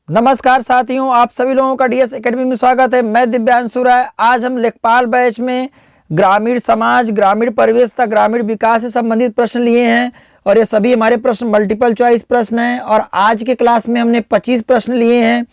नमस्कार साथियों, आप सभी लोगों का डीएस एकेडमी में स्वागत है। मैं दिव्यांशु राय। आज हम लेखपाल बैच में ग्रामीण समाज, ग्रामीण परिवेश तथा ग्रामीण विकास से संबंधित प्रश्न लिए हैं और ये सभी हमारे प्रश्न मल्टीपल चॉइस प्रश्न हैं। और आज के क्लास में हमने 25 प्रश्न लिए हैं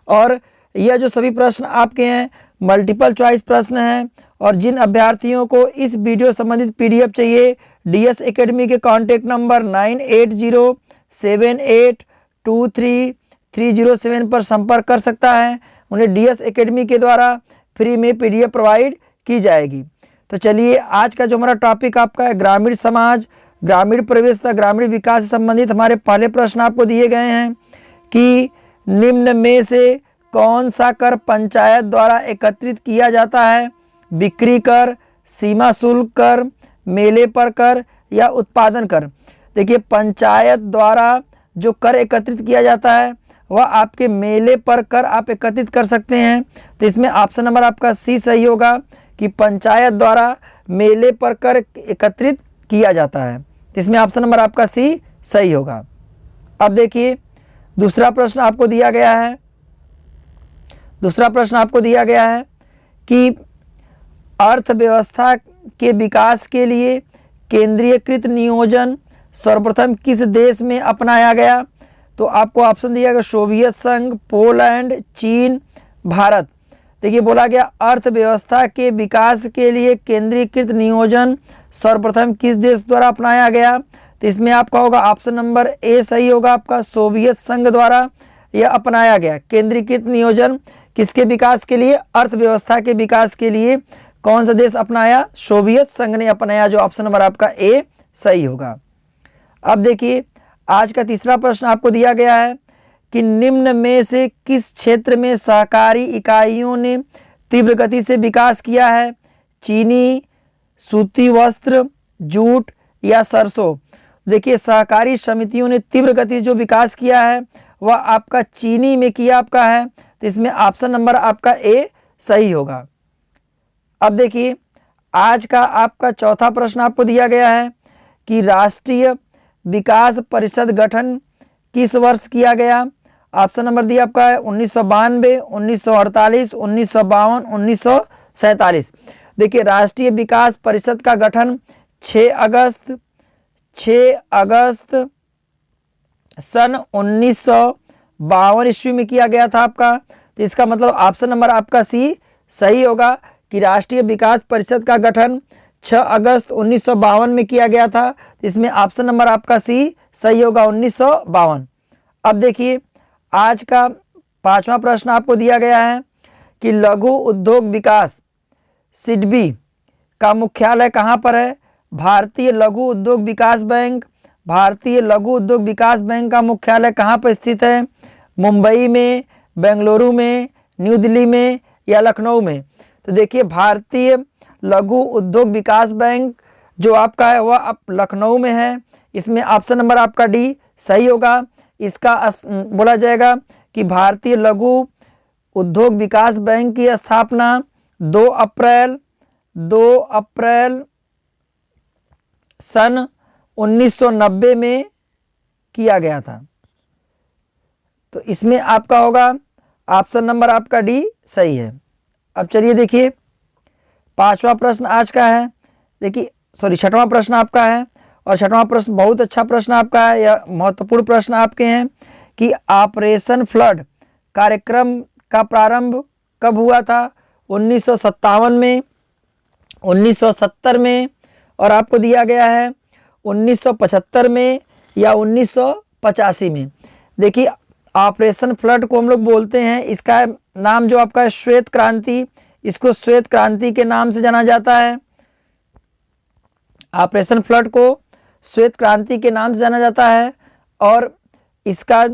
और यह जो सभी प्रश्न आपके हैं मल्टीपल चॉइस प्रश्न हैं। और जिन अभ्यर्थियों को इस वीडियो संबंधित पीडीएफ चाहिए, डीएस एकेडमी के कॉन्टैक्ट नंबर 9807823307 पर संपर्क कर सकता है। उन्हें डीएस एकेडमी के द्वारा फ्री में पीडीएफ प्रोवाइड की जाएगी। तो चलिए, आज का जो हमारा टॉपिक आपका है ग्रामीण समाज, ग्रामीण परिवेश तथा ग्रामीण विकास से संबंधित हमारे पहले प्रश्न आपको दिए गए हैं कि निम्न में से कौन सा कर पंचायत द्वारा एकत्रित किया जाता है? बिक्री कर, सीमा शुल्क कर, मेले पर कर या उत्पादन कर। देखिए, पंचायत द्वारा जो कर एकत्रित किया जाता है वह आपके मेले पर कर आप एकत्रित कर सकते हैं। तो इसमें ऑप्शन नंबर आपका सी सही होगा कि पंचायत द्वारा मेले पर कर एकत्रित किया जाता है। तो इसमें ऑप्शन नंबर आपका सी सही होगा। अब देखिए, दूसरा प्रश्न आपको दिया गया है। दूसरा प्रश्न आपको दिया गया है कि अर्थव्यवस्था के विकास के लिए केंद्रीयकृत नियोजन सर्वप्रथम किस देश में अपनाया गया? तो आपको ऑप्शन दिया गया सोवियत संघ, पोलैंड, चीन, भारत। देखिए, बोला गया अर्थव्यवस्था के विकास के लिए केंद्रीकृत नियोजन सर्वप्रथम किस देश द्वारा अपनाया गया? तो इसमें आपका होगा ऑप्शन नंबर ए सही होगा आपका, सोवियत संघ द्वारा यह अपनाया गया। केंद्रीकृत नियोजन किसके विकास के लिए? अर्थव्यवस्था के विकास के लिए कौन सा देश अपनाया? सोवियत संघ ने अपनाया, जो ऑप्शन नंबर आपका ए सही होगा। अब देखिए, आज का तीसरा प्रश्न आपको दिया गया है कि निम्न में से किस क्षेत्र में सहकारी इकाइयों ने तीव्र गति से विकास किया है? चीनी, सूती वस्त्र, जूट या सरसों। देखिए, सहकारी समितियों ने तीव्र गति जो विकास किया है वह आपका चीनी में किया आपका है। तो इसमें ऑप्शन नंबर आपका ए सही होगा। अब देखिए, आज का आपका चौथा प्रश्न आपको दिया गया है कि राष्ट्रीय विकास परिषद गठन किस वर्ष किया गया? ऑप्शन नंबर दिया आपका है 1992, 1948, 1952, 1947। देखिए, राष्ट्रीय विकास परिषद का गठन 6 अगस्त सन 1952 ईस्वी में किया गया था आपका। तो इसका मतलब ऑप्शन नंबर आपका सी सही होगा कि राष्ट्रीय विकास परिषद का गठन 6 अगस्त 1952 में किया गया था। तो इसमें ऑप्शन नंबर आपका सी सही होगा, 1952। अब देखिए, आज का पांचवा प्रश्न आपको दिया गया है कि लघु उद्योग विकास सिडबी का मुख्यालय कहाँ पर है? भारतीय लघु उद्योग विकास बैंक। भारतीय लघु उद्योग विकास बैंक का मुख्यालय कहाँ पर स्थित है? मुंबई में, बेंगलुरु में, न्यू दिल्ली में या लखनऊ में। तो देखिए, भारतीय लघु उद्योग विकास बैंक जो आपका है वह आप लखनऊ में है। इसमें ऑप्शन नंबर आपका डी सही होगा। इसका बोला जाएगा कि भारतीय लघु उद्योग विकास बैंक की स्थापना 2 अप्रैल सन 1990 में किया गया था। तो इसमें आपका होगा ऑप्शन नंबर आपका डी सही है। अब चलिए देखिए, पांचवा प्रश्न आज का है। देखिए, छठवां प्रश्न आपका है और छठवां प्रश्न बहुत अच्छा प्रश्न आपका है। यह महत्वपूर्ण प्रश्न आपके हैं कि ऑपरेशन फ्लड कार्यक्रम का प्रारंभ कब हुआ था? 1957 में, 1970 में और आपको दिया गया है 1975 में या 1985 में। देखिए, ऑपरेशन फ्लड को हम लोग बोलते हैं, इसका नाम जो आपका है श्वेत क्रांति, इसको श्वेत क्रांति के नाम से जाना जाता है। ऑपरेशन फ्लड को श्वेत क्रांति के नाम से जाना जाता है और इसका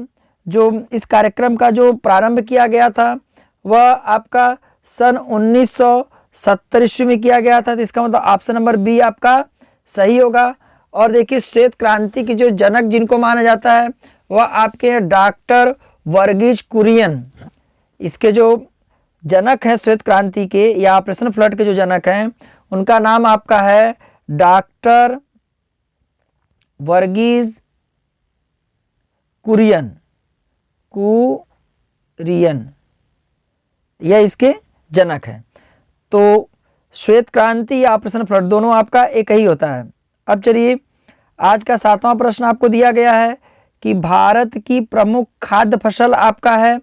जो इस कार्यक्रम का जो प्रारंभ किया गया था वह आपका सन 1970 ईस्वी में किया गया था। तो इसका मतलब ऑप्शन नंबर बी आपका सही होगा। और देखिए, श्वेत क्रांति के जो जनक जिनको माना जाता है वह आपके डॉक्टर वर्गीज कुरियन। इसके जो जनक है श्वेत क्रांति के या ऑपरेशन फ्लड के जो जनक हैं उनका नाम आपका है डॉक्टर वर्गीज कुरियन। रियन, यह इसके जनक है। तो श्वेत क्रांति या ऑपरेशन फ्लड दोनों आपका एक ही होता है। अब चलिए आज का 7वां प्रश्न आपको दिया गया है कि भारत की प्रमुख खाद्य फसल आपका है,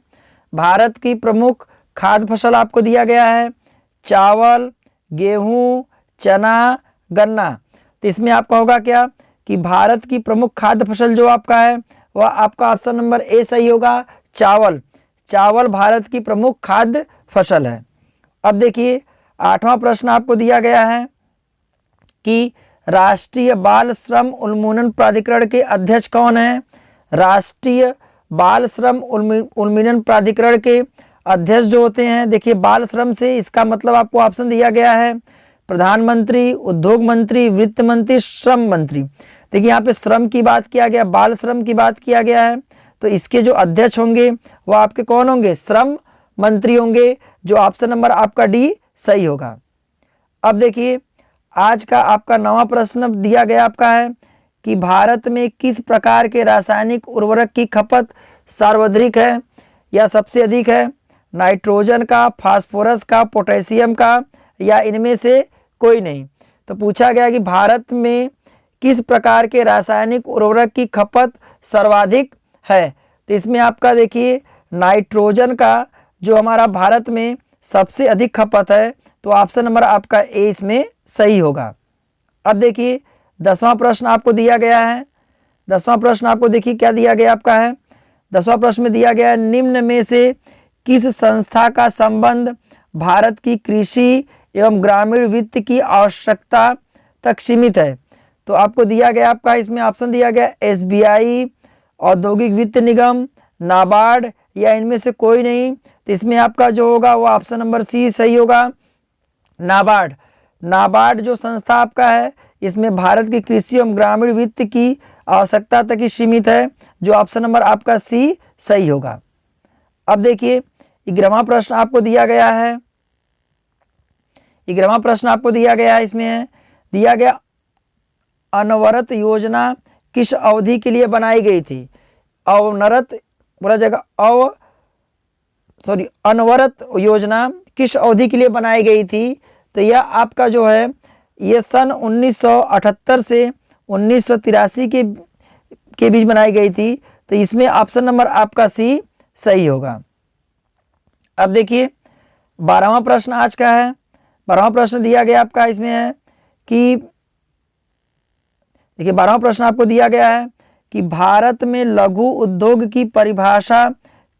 भारत की प्रमुख खाद्य फसल आपको दिया गया है चावल, गेहूं, चना, गन्ना। तो इसमें आपका होगा क्या कि भारत की प्रमुख खाद्य फसल जो आपका है वह आपका ऑप्शन नंबर ए सही होगा, चावल। चावल भारत की प्रमुख खाद्य फसल है। अब देखिए 8वां प्रश्न आपको दिया गया है कि राष्ट्रीय बाल श्रम उन्मूलन प्राधिकरण के अध्यक्ष कौन है। राष्ट्रीय बाल श्रम उन्मूलन प्राधिकरण के अध्यक्ष जो होते हैं, देखिए बाल श्रम से इसका मतलब आपको ऑप्शन दिया गया है प्रधानमंत्री, उद्योग मंत्री, वित्त मंत्री, श्रम मंत्री। देखिए यहाँ पे श्रम की बात किया गया, बाल श्रम की बात किया गया है, तो इसके जो अध्यक्ष होंगे वो आपके कौन होंगे, श्रम मंत्री होंगे, जो ऑप्शन नंबर आपका डी सही होगा। अब देखिए आज का आपका 9वां प्रश्न दिया गया आपका है कि भारत में किस प्रकार के रासायनिक उर्वरक की खपत सर्वाधिक है या सबसे अधिक है, नाइट्रोजन का, फास्फोरस का, पोटेशियम का, या इनमें से कोई नहीं। तो पूछा गया कि भारत में किस प्रकार के रासायनिक उर्वरक की खपत सर्वाधिक है। तो इसमें आपका देखिए नाइट्रोजन का जो हमारा भारत में सबसे अधिक खपत है, तो ऑप्शन नंबर आपका ए इसमें सही होगा। अब देखिए 10वां प्रश्न आपको दिया गया है। 10वां प्रश्न आपको देखिए क्या दिया गया आपका है। 10वां प्रश्न में दिया गया है निम्न में से किस संस्था का संबंध भारत की कृषि एवं ग्रामीण वित्त की आवश्यकता तक सीमित है। तो आपको दिया गया आपका इसमें ऑप्शन दिया गया एसबीआई, औद्योगिक वित्त निगम, नाबार्ड, या इनमें से कोई नहीं। तो इसमें आपका जो होगा वो ऑप्शन नंबर सी सही होगा, नाबार्ड। नाबार्ड जो संस्था आपका है इसमें भारत की कृषि एवं ग्रामीण वित्त की आवश्यकता तक ही सीमित है, जो ऑप्शन नंबर आपका सी सही होगा। अब देखिए 11वां प्रश्न आपको दिया गया है। 11वां प्रश्न आपको दिया गया है, इसमें है दिया गया अनवरत योजना किस अवधि के लिए बनाई गई थी। अनवरत बोला जाएगा अनवरत योजना किस अवधि के लिए बनाई गई थी। तो यह आपका जो है ये सन 1978 से 1983 के बीच बनाई गई थी। तो इसमें ऑप्शन नंबर आपका सी सही होगा। अब देखिए 12वां प्रश्न आज का है। 12वां प्रश्न दिया गया आपका इसमें है कि देखिए 12वां प्रश्न आपको दिया गया है कि भारत में लघु उद्योग की परिभाषा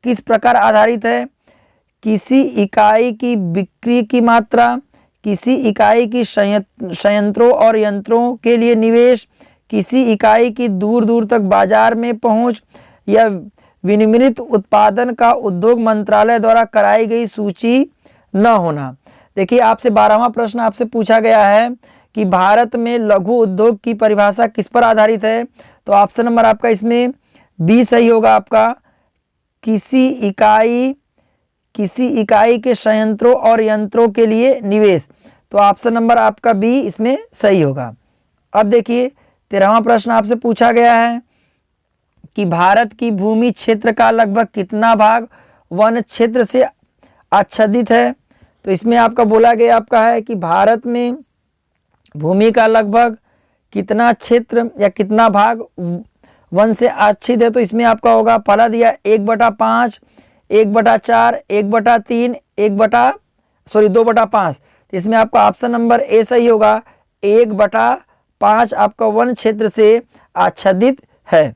किस प्रकार आधारित है। किसी इकाई की बिक्री की मात्रा, किसी इकाई की संयंत्रों और यंत्रों के लिए निवेश, किसी इकाई की दूर दूर तक बाजार में पहुंच, या विनिर्मित उत्पादन का उद्योग मंत्रालय द्वारा कराई गई सूची न होना। देखिए आपसे 12वां प्रश्न आपसे पूछा गया है कि भारत में लघु उद्योग की परिभाषा किस पर आधारित है। तो ऑप्शन नंबर आपका इसमें बी सही होगा आपका, किसी इकाई के संयंत्रों और यंत्रों के लिए निवेश। तो ऑप्शन नंबर आपका बी इसमें सही होगा। अब देखिए 13वां प्रश्न आपसे पूछा गया है कि भारत की भूमि क्षेत्र का लगभग कितना भाग वन क्षेत्र से आच्छादित है। तो इसमें आपका बोला गया आपका है कि भारत में भूमि का लगभग कितना क्षेत्र या कितना भाग वन से आच्छादित है। तो इसमें आपका होगा पहला दिया 1/5, 1/4, 1/3, 2/5। इसमें आपका ऑप्शन नंबर ए सही होगा, 1/5 आपका वन क्षेत्र से आच्छादित है।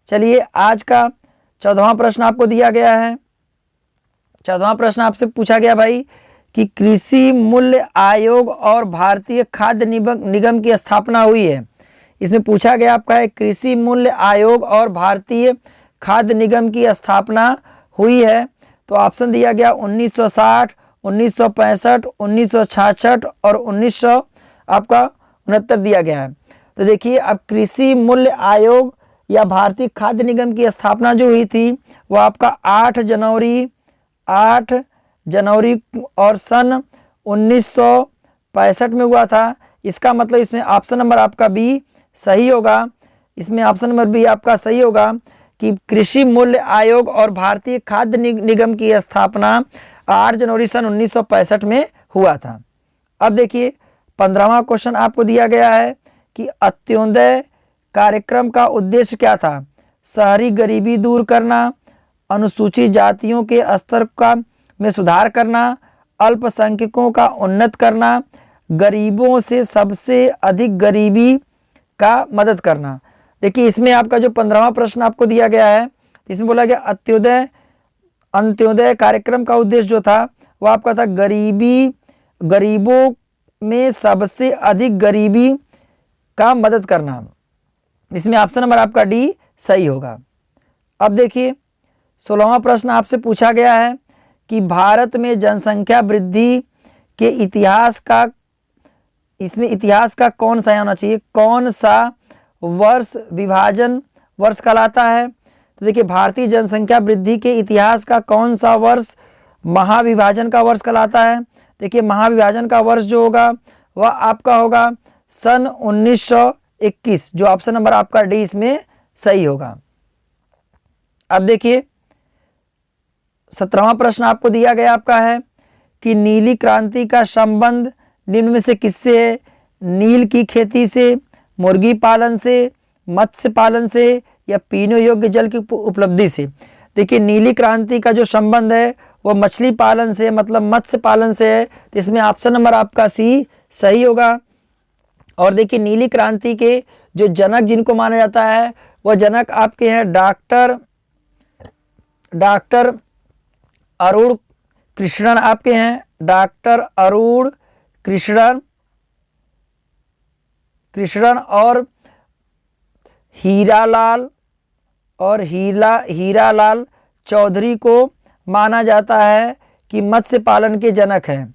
चलिए आज का 14वां प्रश्न आपको दिया गया है। 14वां प्रश्न आपसे पूछा गया भाई कि कृषि मूल्य आयोग और भारतीय खाद्य निगम की स्थापना हुई है। इसमें पूछा गया आपका है कृषि मूल्य आयोग और भारतीय खाद्य निगम की स्थापना हुई है। तो ऑप्शन दिया गया 1960, 1965, 1966 और 1969 दिया गया है। तो देखिए अब कृषि मूल्य आयोग या भारतीय खाद्य निगम की स्थापना जो हुई थी वो आपका 8 जनवरी और सन 1965 में हुआ था। इसका मतलब इसमें ऑप्शन नंबर आपका बी सही होगा। इसमें ऑप्शन नंबर बी आपका सही होगा कि कृषि मूल्य आयोग और भारतीय खाद्य निगम की स्थापना 8 जनवरी सन 1965 में हुआ था। अब देखिए 15वां क्वेश्चन आपको दिया गया है कि अंत्योदय कार्यक्रम का उद्देश्य क्या था? शहरी गरीबी दूर करना, अनुसूचित जातियों के स्तर का में सुधार करना, अल्पसंख्यकों का उन्नत करना, गरीबों से सबसे अधिक गरीबी का मदद करना। देखिए इसमें आपका जो 15वां प्रश्न आपको दिया गया है, इसमें बोला गया अंत्योदय कार्यक्रम का उद्देश्य जो था वो आपका था गरीबों में सबसे अधिक गरीबी का मदद करना। इसमें ऑप्शन नंबर आपका डी सही होगा। अब देखिए 16वां प्रश्न आपसे पूछा गया है कि भारत में जनसंख्या वृद्धि के इतिहास का, इसमें इतिहास का कौन सा होना चाहिए? कौन सा वर्ष विभाजन वर्ष कहलाता है? तो देखिए भारतीय जनसंख्या वृद्धि के इतिहास का कौन सा वर्ष महाविभाजन का वर्ष कहलाता है? देखिए महाविभाजन का वर्ष जो होगा वह आपका होगा सन 1921, जो ऑप्शन नंबर आपका डी इसमें सही होगा। अब देखिए 17वां प्रश्न आपको दिया गया आपका है कि नीली क्रांति का संबंध निम्न में से किससे है? नील की खेती से, मुर्गी पालन से, मत्स्य पालन से या पीने योग्य जल की उपलब्धि से। देखिए नीली क्रांति का जो संबंध है वो मछली पालन से, मतलब मत्स्य पालन से है, तो इसमें ऑप्शन नंबर आपका सी सही होगा। और देखिए नीली क्रांति के जो जनक जिनको माना जाता है वह जनक आपके हैं डॉक्टर अरुण कृष्णन आपके हैं, डॉक्टर अरुण कृष्णन और हीरालाल चौधरी को माना जाता है कि मत्स्य पालन के जनक हैं।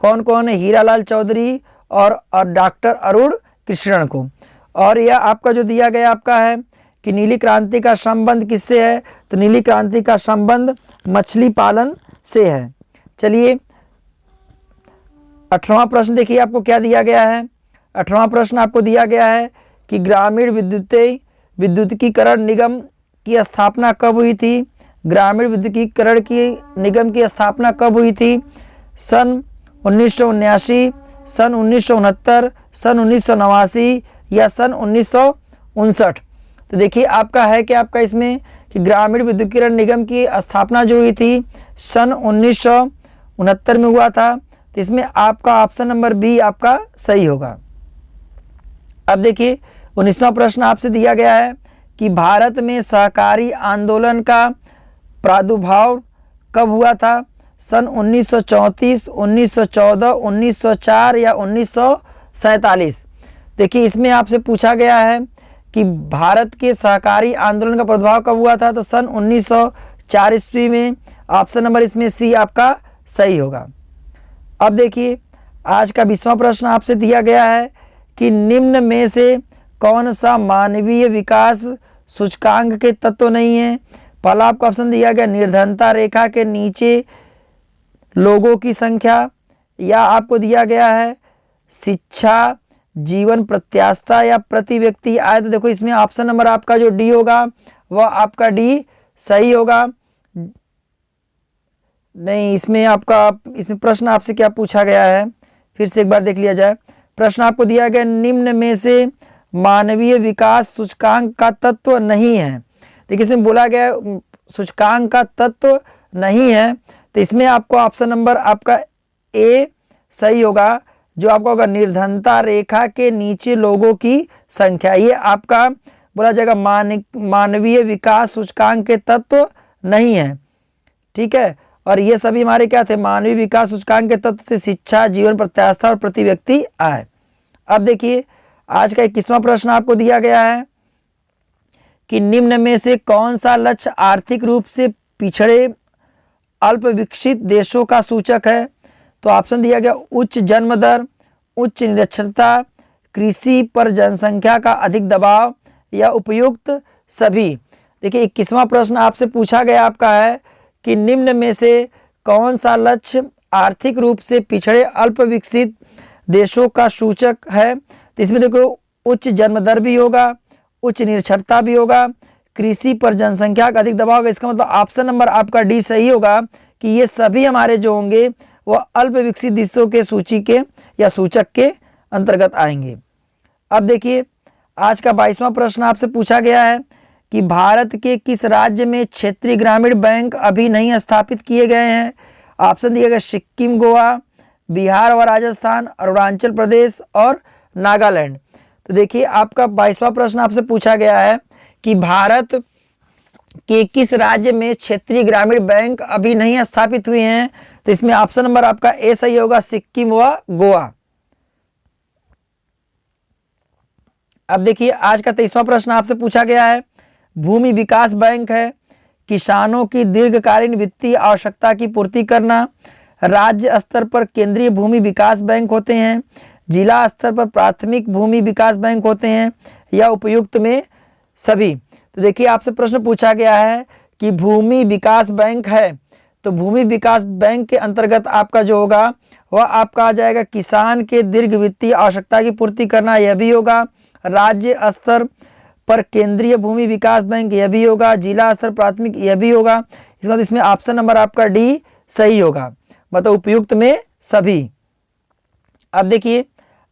कौन कौन है? हीरालाल चौधरी और डॉक्टर अरुण कृष्णन को। और यह आपका जो दिया गया आपका है कि नीली क्रांति का संबंध किससे है? तो नीली क्रांति का संबंध मछली पालन से है। चलिए 18वां प्रश्न देखिए आपको क्या दिया गया है। 18वां प्रश्न आपको दिया गया है कि ग्रामीण विद्युतीकरण निगम की स्थापना कब हुई थी? ग्रामीण विद्युतीकरण की निगम की स्थापना कब हुई थी? सन 1979, सन 1969, सन 1989 या सन 1959। तो देखिए आपका है कि आपका इसमें कि ग्रामीण विद्युतीकरण निगम की स्थापना जो हुई थी सन 1969 में हुआ था, तो इसमें आपका ऑप्शन नंबर बी आपका सही होगा। अब देखिए 19वां प्रश्न आपसे दिया गया है कि भारत में सहकारी आंदोलन का प्रादुर्भाव कब हुआ था? सन 1934, 1914, 1904 या 1947। देखिए इसमें आपसे पूछा गया है कि भारत के सहकारी आंदोलन का प्रादुर्भाव कब हुआ था? तो सन 1904 ईस्वी में। ऑप्शन नंबर इसमें सी आपका सही होगा। अब देखिए आज का 20वां प्रश्न आपसे दिया गया है कि निम्न में से कौन सा मानवीय विकास सूचकांक के तत्व नहीं है? पहला आपको ऑप्शन दिया गया निर्धनता रेखा के नीचे लोगों की संख्या, या आपको दिया गया है शिक्षा, जीवन प्रत्याशा या प्रति व्यक्ति आय। तो देखो इसमें ऑप्शन नंबर आपका जो डी होगा वह आपका डी सही होगा। नहीं, इसमें प्रश्न आपसे क्या पूछा गया है फिर से एक बार देख लिया जाए। प्रश्न आपको दिया गया निम्न में से मानवीय विकास सूचकांक का तत्व नहीं है। देखिए इसमें बोला गया सूचकांक का तत्व नहीं है, तो इसमें आपको ऑप्शन नंबर आपका ए सही होगा, जो आपका होगा निर्धनता रेखा के नीचे लोगों की संख्या। ये आपका बोला जाएगा मानवीय विकास सूचकांक के तत्व नहीं है। ठीक है, और ये सभी हमारे क्या थे? मानवीय विकास सूचकांक के तत्व से शिक्षा, जीवन प्रत्याशा और प्रति व्यक्ति आय। अब देखिए आज का 21वां प्रश्न आपको दिया गया है कि निम्न में से कौन सा लक्ष्य आर्थिक रूप से पिछड़े अल्प विकसित देशों का सूचक है? तो ऑप्शन दिया गया उच्च जन्म दर, उच्च निरक्षरता, कृषि पर जनसंख्या का अधिक दबाव या उपयुक्त सभी। देखिए 21वां प्रश्न आपसे पूछा गया आपका है कि निम्न में से कौन सा लक्ष्य आर्थिक रूप से पिछड़े अल्प विकसित देशों का सूचक है? तो इसमें देखो उच्च जन्म दर भी होगा, उच्च निरक्षरता भी होगा, कृषि पर जनसंख्या का अधिक दबाव होगा। इसका मतलब ऑप्शन नंबर आपका डी सही होगा कि ये सभी हमारे जो होंगे वो अल्प विकसित देशों के सूची के या सूचक के अंतर्गत आएंगे। अब देखिए आज का 22वां प्रश्न आपसे पूछा गया है कि भारत के किस राज्य में क्षेत्रीय ग्रामीण बैंक अभी नहीं स्थापित किए गए हैं। ऑप्शन दिया गया सिक्किम, गोवा, बिहार और राजस्थान, अरुणाचल प्रदेश और नागालैंड। तो देखिए आपका 22वां प्रश्न आपसे पूछा गया है कि भारत के किस राज्य में क्षेत्रीय ग्रामीण बैंक अभी नहीं स्थापित हुए हैं। तो इसमें ऑप्शन नंबर आपका ए सही होगा, सिक्किम व गोवा। अब देखिए आज का 23वां प्रश्न आपसे पूछा गया है, भूमि विकास बैंक है किसानों की दीर्घकालीन वित्तीय आवश्यकता की पूर्ति करना। राज्य स्तर पर केंद्रीय भूमि विकास बैंक होते हैं, जिला स्तर पर प्राथमिक भूमि विकास बैंक होते हैं या उपयुक्त में सभी। तो देखिए आपसे प्रश्न पूछा गया है कि भूमि विकास बैंक है, तो भूमि विकास बैंक के अंतर्गत आपका जो होगा वह आपका आ जाएगा किसान के दीर्घ वित्तीय आवश्यकता की पूर्ति करना, यह भी होगा। राज्य स्तर पर केंद्रीय भूमि विकास बैंक यह भी होगा, जिला स्तर प्राथमिक यह भी होगा। इसके बाद इसमें ऑप्शन नंबर आपका डी सही होगा, मतलब उपयुक्त में सभी। अब देखिए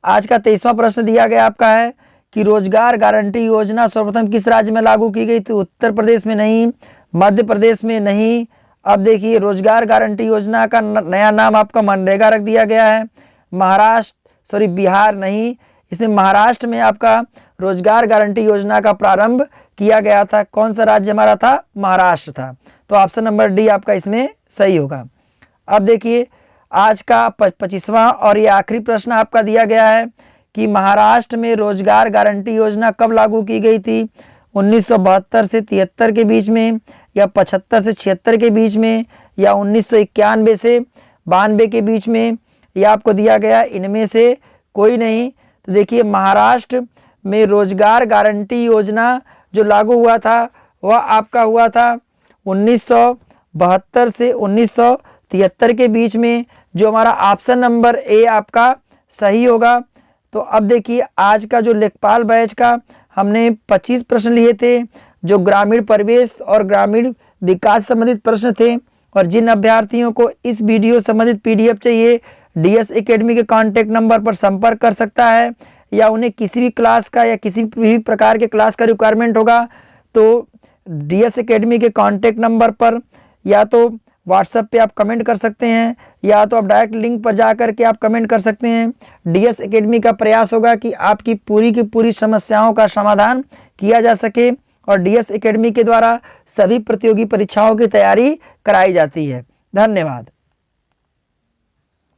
आज का 23वां प्रश्न दिया गया आपका है कि रोजगार गारंटी योजना सर्वप्रथम किस राज्य में लागू की गई। तो उत्तर प्रदेश में नहीं, मध्य प्रदेश में नहीं। अब देखिए रोजगार गारंटी योजना का नया नाम आपका मनरेगा रख दिया गया है। बिहार नहीं, इसमें महाराष्ट्र में आपका रोजगार गारंटी योजना का प्रारंभ किया गया था। कौन सा राज्य हमारा था? महाराष्ट्र था। तो ऑप्शन नंबर डी आपका इसमें सही होगा। अब देखिए आज का 25वां और ये आखिरी प्रश्न आपका दिया गया है कि महाराष्ट्र में रोजगार गारंटी योजना कब लागू की गई थी। 1972 से 73 के बीच में, या 75 से 76 के बीच में, या 1991 से 92 के बीच में, या आपको दिया गया इनमें से कोई नहीं। तो देखिए महाराष्ट्र में रोजगार गारंटी योजना जो लागू हुआ था वह आपका हुआ था 1972 से 1973 के बीच में, जो हमारा ऑप्शन नंबर ए आपका सही होगा। तो अब देखिए आज का जो लेखपाल बैच का हमने 25 प्रश्न लिए थे जो ग्रामीण परिवेश और ग्रामीण विकास संबंधित प्रश्न थे। और जिन अभ्यर्थियों को इस वीडियो संबंधित पीडीएफ चाहिए DS एकेडमी के कांटेक्ट नंबर पर संपर्क कर सकता है, या उन्हें किसी भी क्लास का या किसी भी प्रकार के क्लास का रिक्वायरमेंट होगा तो DS एकेडमी के कांटेक्ट नंबर पर या तो व्हाट्सएप पे आप कमेंट कर सकते हैं, या तो आप डायरेक्ट लिंक पर जा कर के आप कमेंट कर सकते हैं। DS एकेडमी का प्रयास होगा कि आपकी पूरी की पूरी समस्याओं का समाधान किया जा सके, और DS एकेडमी के द्वारा सभी प्रतियोगी परीक्षाओं की तैयारी कराई जाती है। धन्यवाद।